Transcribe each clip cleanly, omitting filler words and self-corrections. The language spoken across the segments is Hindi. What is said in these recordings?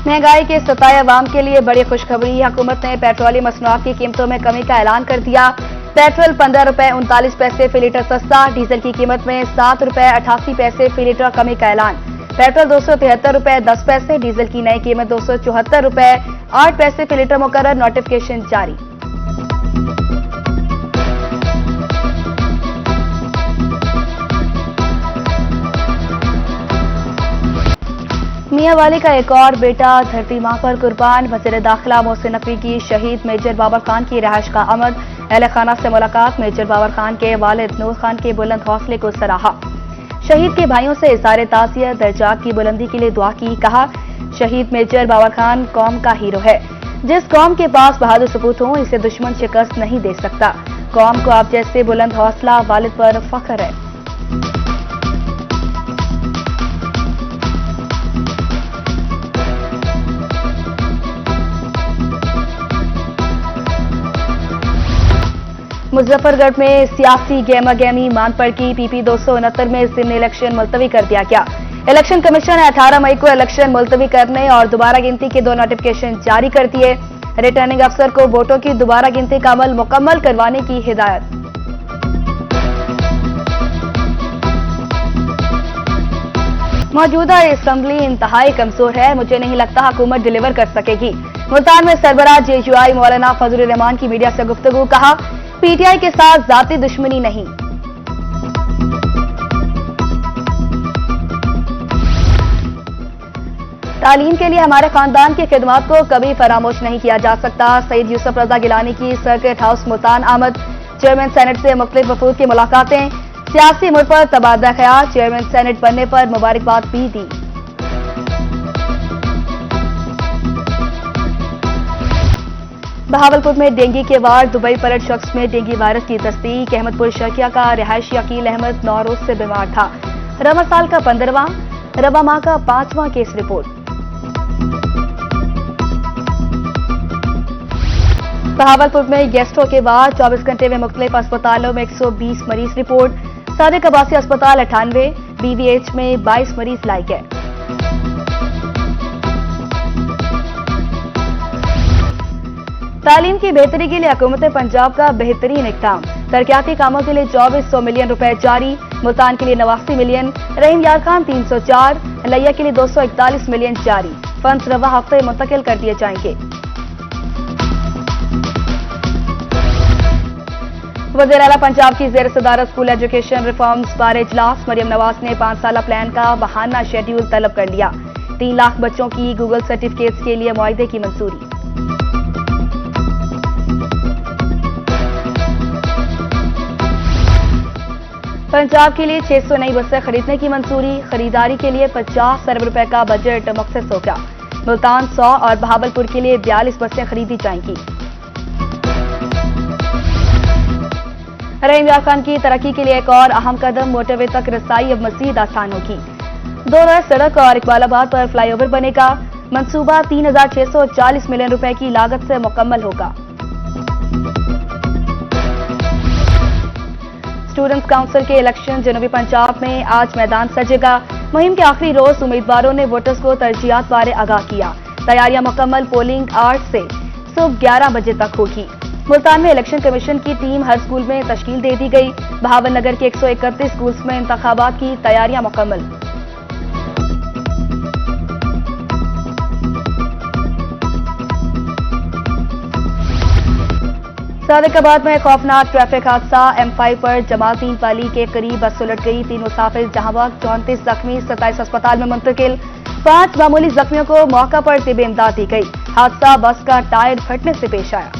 महंगाई के सताए अवाम के लिए बड़ी खुशखबरी। हुकूमत ने पेट्रोलियम मसनूआत की कीमतों में कमी का ऐलान कर दिया। पेट्रोल 15 रुपए 39 पैसे फी लीटर सस्ता, डीजल की कीमत में 7 रुपए 88 पैसे फी लीटर कमी का ऐलान। पेट्रोल 273 रुपए 10 पैसे, डीजल की नई कीमत 274 रुपए 8 पैसे फी लीटर मुकर्रर, नोटिफिकेशन जारी। मियां वाली का एक और बेटा धरती मां पर कुर्बान। वज़ीर दाखिला मोहसिन नकवी की शहीद मेजर बाबर खान की रिहाइश का आमद। अहले खाना से मुलाकात। मेजर बाबर खान के वालिद नूर खान के बुलंद हौसले को सराहा। शहीद के भाइयों से इज़हार ताज़ियत, दर्जात की बुलंदी के लिए दुआ की। कहा, शहीद मेजर बाबर खान कौम का हीरो है। जिस कौम के पास बहादुर सपूत हो, इसे दुश्मन शिकस्त नहीं दे सकता। कौम को आप जैसे बुलंद हौसला वालिद पर फख्र है। मुजफ्फरगढ़ में सियासी गहमा गहमी मान पड़ की। पीपी 269 में ज़िमनी इलेक्शन मुलतवी कर दिया गया। इलेक्शन कमीशन ने 18 मई को इलेक्शन मुलतवी करने और दोबारा गिनती के 2 नोटिफिकेशन जारी कर दिए। रिटर्निंग अफसर को वोटों की दोबारा गिनती का अमल मुकम्मल करवाने की हिदायत। मौजूदा असम्बली इंतहाई कमजोर है। मुझे नहीं लगता हुकूमत डिलीवर कर सकेगी। मुल्तान में सरबराह JUI मौलाना फजलुर रहमान की मीडिया से गुफ्तगू। कहा, PTI के साथ जाती दुश्मनी नहीं। तालीम के लिए हमारे खानदान की खिदमत को कभी फरामोश नहीं किया जा सकता। सईद यूसुफ रजा गिलानी की सर्किट हाउस मुल्तान आमद। चेयरमैन सेनेट से मुख्तलिफ वफूद की मुलाकातें। सियासी मुल्क पर तबादला ख्याल। चेयरमैन सेनेट बनने पर मुबारकबाद भी दी। बहावलपुर में डेंगू के वार। दुबई पलट शख्स में डेंगू वायरस की तस्दीक। अहमदपुर शकिया का रिहायशी अकील अहमद 9 रोज से बीमार था। रवा साल का 15वां, रवा माह का 5वां केस रिपोर्ट। बहावलपुर में गैस्ट्रो के वार। 24 घंटे में मुख्तलिफ अस्पतालों में 120 मरीज रिपोर्ट। सादिक अब्बासी अस्पताल 98, BVH में 22 मरीज लाए गए। तालीम की बेहतरी के लिए हुकूमत पंजाब का बेहतरीन इक़दाम। तरक्याती कामों के लिए 2400 मिलियन रुपए जारी। मुल्तान के लिए 89 मिलियन, रहीम यार खान 304, लैया के लिए 241 मिलियन जारी। फंड्स रवा हफ्ते मुंतकिल कर दिए जाएंगे। वज़ीर आला पंजाब की ज़ेर सदारत स्कूल एजुकेशन रिफॉर्म्स बारे इजलास। मरियम नवाज ने 5 साला प्लान का बहाना शेड्यूल तलब कर लिया। 3 लाख बच्चों की गूगल सर्टिफिकेट्स के लिए मुआहदे की मंजूरी। पंजाब के लिए 600 नई बसें खरीदने की मंजूरी। खरीदारी के लिए 50 अरब रुपए का बजट मखसूस होगा। मुल्तान 100 और बहावलपुर के लिए 42 बसें खरीदी जाएंगी। रहीम यार खान की तरक्की के लिए एक और अहम कदम। मोटरवे तक रसाई अब मजीद आसान होगी। 2 नए सड़क और इकबालाबाद पर फ्लाईओवर बनेगा। मंसूबा 3640 मिलियन रुपए की लागत से मुकम्मल होगा। स्टूडेंट्स काउंसिल के इलेक्शन जनूबी पंजाब में आज मैदान सजेगा। मुहिम के आखिरी रोज उम्मीदवारों ने वोटर्स को तरजीहात बारे आगाह किया। तैयारियां मुकम्मल। पोलिंग 8 से सुबह 11 बजे तक होगी। मुल्तान में इलेक्शन कमीशन की टीम हर स्कूल में तश्कील दे दी गई। बहावल नगर के 131 स्कूल्स में इंतखाबात की तैयारियां मुकम्मल। सादिकाबाद में खौफनाक ट्रैफिक हादसा। M5 पर जमालदीन पाली के करीब बस उलट गई। 3 मुसाफिर जहांबाग, 34 जख्मी, 27 अस्पताल में मुंतकिल। 5 मामूली जख्मियों को मौका पर तिब इमदाद दी गई। हादसा बस का टायर फटने से पेश आया।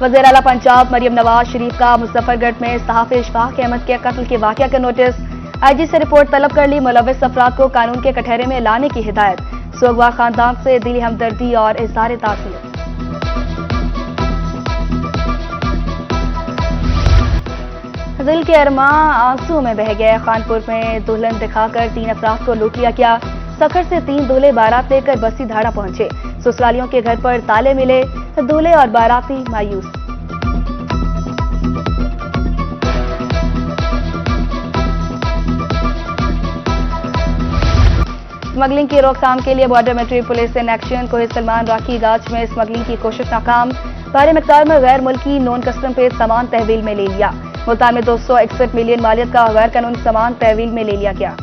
वज़ीर आला पंजाब मरियम नवाज शरीफ का मुजफ्फरगढ़ में सहाफ़ी इशफाक अहमद के कत्ल के वाक़या का नोटिस। IG से रिपोर्ट तलब कर ली। मुलव्विस अफराद को कानून के कटहरे में लाने की हिदायत। सोगवार खानदान से दिली हमदर्दी और इज़हार ताज़ियत। दिल के अरमा आंसू में बह गए। खानपुर में दुल्हन दिखाकर 3 अफराद को लूट लिया गया। सखर से 3 दूल्हे बारात लेकर बस्ती धाड़ा पहुंचे। ससुरालियों के घर पर ताले मिले। दूल्हे और बाराती मायूस। स्मगलिंग की रोकथाम के लिए border military police in action. कोहिर सलमान राखी गाछ में स्मगलिंग की कोशिश नाकाम। भारी मिकदार में गैर मुल्की नॉन कस्टम पेड सामान तहवील में ले लिया। मुल्तान में 261 मिलियन मालियत का गैर कानूनी सामान तहवील में ले लिया गया।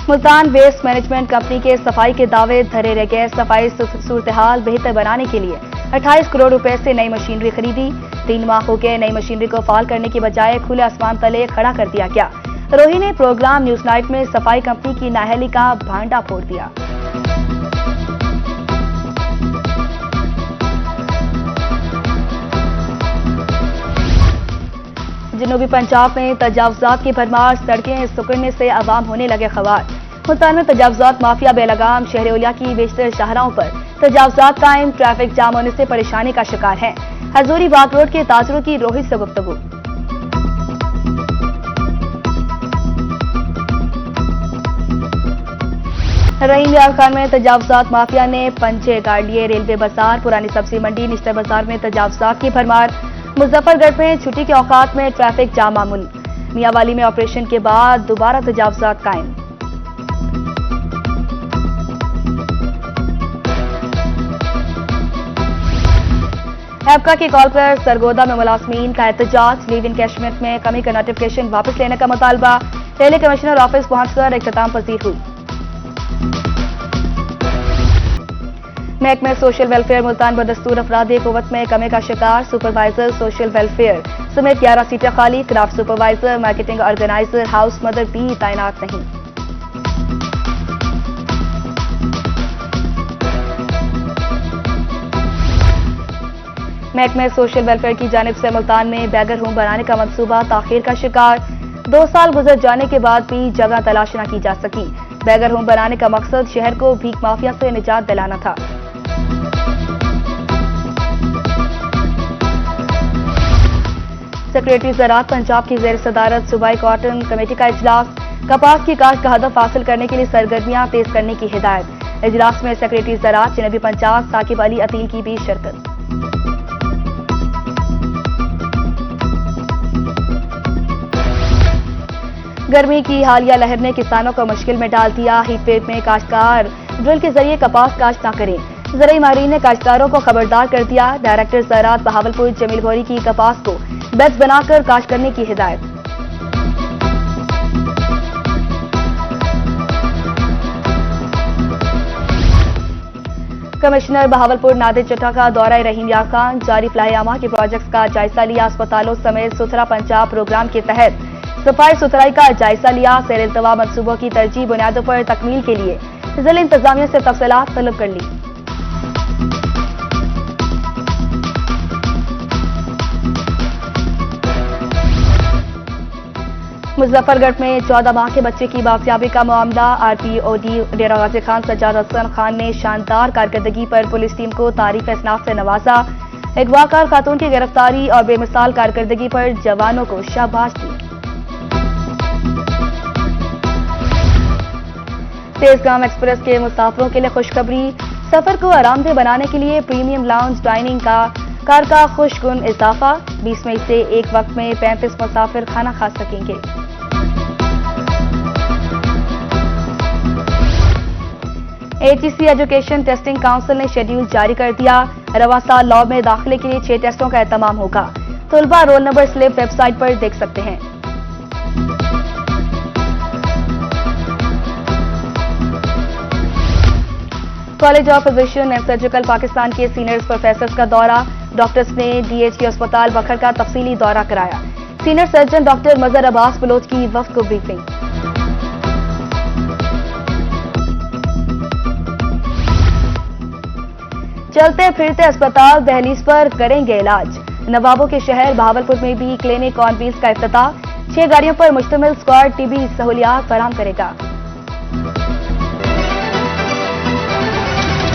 मुल्तान वेस्ट मैनेजमेंट कंपनी के सफाई के दावे धरे रह गए। सफाई सूरत-हाल बेहतर बनाने के लिए 28 करोड़ रुपए से नई मशीनरी खरीदी। 3 माह हो गए नई मशीनरी को फाल करने की बजाय खुले आसमान तले खड़ा कर दिया गया। रोही ने प्रोग्राम न्यूज नाइट में सफाई कंपनी की नाअहली का भांडा फोड़ दिया। जनूबी पंजाब में तजावुजात की भरमार, सड़कें सिकुड़ने से आवाम होने लगे खवार। मुल्तान में तजावुजात माफिया बेलगाम, शहर-ए-औलिया की बेशतर शाहराहों पर तजावुजात कायम, ट्रैफिक जाम होने से परेशानी का शिकार है। हजूरी बाग रोड के ताजरों की रोहित से गुफ्तगू। रहीम यार खान में तजावुजात माफिया ने पंजे गाड़ लिए। रेलवे बाजार, पुरानी सब्जी मंडी, निश्तर बाजार में तजावुजात की भरमार। मुजफ्फरगढ़ में छुट्टी के औकात में ट्रैफिक जाम मामूल। मियांवाली में ऑपरेशन के बाद दोबारा तजावुजात कायम। एपका की कॉल पर सरगोदा में मुलाजमीन का एहतजाज। लीव इनकैशमेंट में कमी का नोटिफिकेशन वापस लेने का मुतालबा। रेलवे कमिश्नर ऑफिस पहुंचकर इख्तिताम पजीर हुई। महकमे सोशल वेलफेयर मुल्तान बदस्तूर अफरादी कुव्वत में कमी का शिकार। सुपरवाइजर सोशल वेलफेयर समेत 11 सीटें खाली। Craft supervisor, marketing organiser, house mother भी तैनात नहीं। महकमे सोशल वेलफेयर की जानिब से मुल्तान में बैगर होम बनाने का मंसूबा ताखीर का शिकार। 2 साल गुजर जाने के बाद भी जगह तलाश न की जा सकी। बैगर होम बनाने का मकसद शहर को भीख माफिया से निजात दिलाना था। सेक्रेटरी ज़राअत पंजाब की ज़ेर सदारत सूबाई कॉटन कमेटी का इजलास। कपास की काश्त का हदफ हासिल करने के लिए सरगर्मियां तेज करने की हिदायत। इजलास में सेक्रेटरी ज़राअत जनूबी पंजाब साकिब अली अतील की भी शिरकत। गर्मी की हालिया लहर ने किसानों को मुश्किल में डाल दिया। हीटवेव में काश्तकार ड्रिल के जरिए कपास काश्त न करें। ज़राई माहिरीन ने काश्तकारों को खबरदार कर दिया। डायरेक्टर ज़राअत बहावलपुर जमील गौरी की कपास को बेड्स बनाकर काश्त करने की हिदायत। कमिश्नर बहावलपुर नादिर चट्टा का दौरा रहीम यार खान। जारी फ्लाहियामा के प्रोजेक्ट्स का जायजा लिया। अस्पतालों समेत सुथरा पंजाब प्रोग्राम के तहत सफाई सुथराई का जायजा लिया। सैर इल्तवा मंसूबों की तरजीह बुनियादों पर तकमील के लिए जिला इंतजामिया से तफसीलात तलब कर ली। मुजफ्फरगढ़ में 14 माह के बच्चे की बाजियाबी का मामला। आरपीओडी डेरा गाजी खान सज्जाद हसन खान ने शानदार कारकर्दगी पर पुलिस टीम को तारीफ इसनाफ से नवाजा। अगवाकार खातून की गिरफ्तारी और बेमिसाल कारकर्दगी पर जवानों को शाबाश दी। तेजगाम एक्सप्रेस के मुसाफिरों के लिए खुशखबरी। सफर को आरामदेह बनाने के लिए प्रीमियम लाउंज डाइनिंग कार का खुशगुन इजाफा। 20 मई से एक वक्त में 35 मुसाफिर खाना खा सकेंगे। एचईसी एजुकेशन टेस्टिंग काउंसिल ने शेड्यूल जारी कर दिया। रवा साल लॉ में दाखिले के लिए 6 टेस्टों का एहतमाम होगा। तुलबा रोल नंबर स्लिप वेबसाइट पर देख सकते हैं। College of physician and surgical Pakistan के सीनियर प्रोफेसर्स का दौरा। डॉक्टर्स ने डीएचके अस्पताल बखर का तफसीली दौरा कराया। सीनियर सर्जन डॉक्टर मजहर अब्बास बलोच की वफ्द को ब्रीफिंग। चलते फिरते अस्पताल दहलीज पर करेंगे इलाज। नवाबों के शहर बहावलपुर में भी क्लिनिक ऑन व्हील्स का इफ्तिताह। 6 गाड़ियों पर मुश्तमिल स्क्वाड टीबी सहूलियात फराहम करेगा।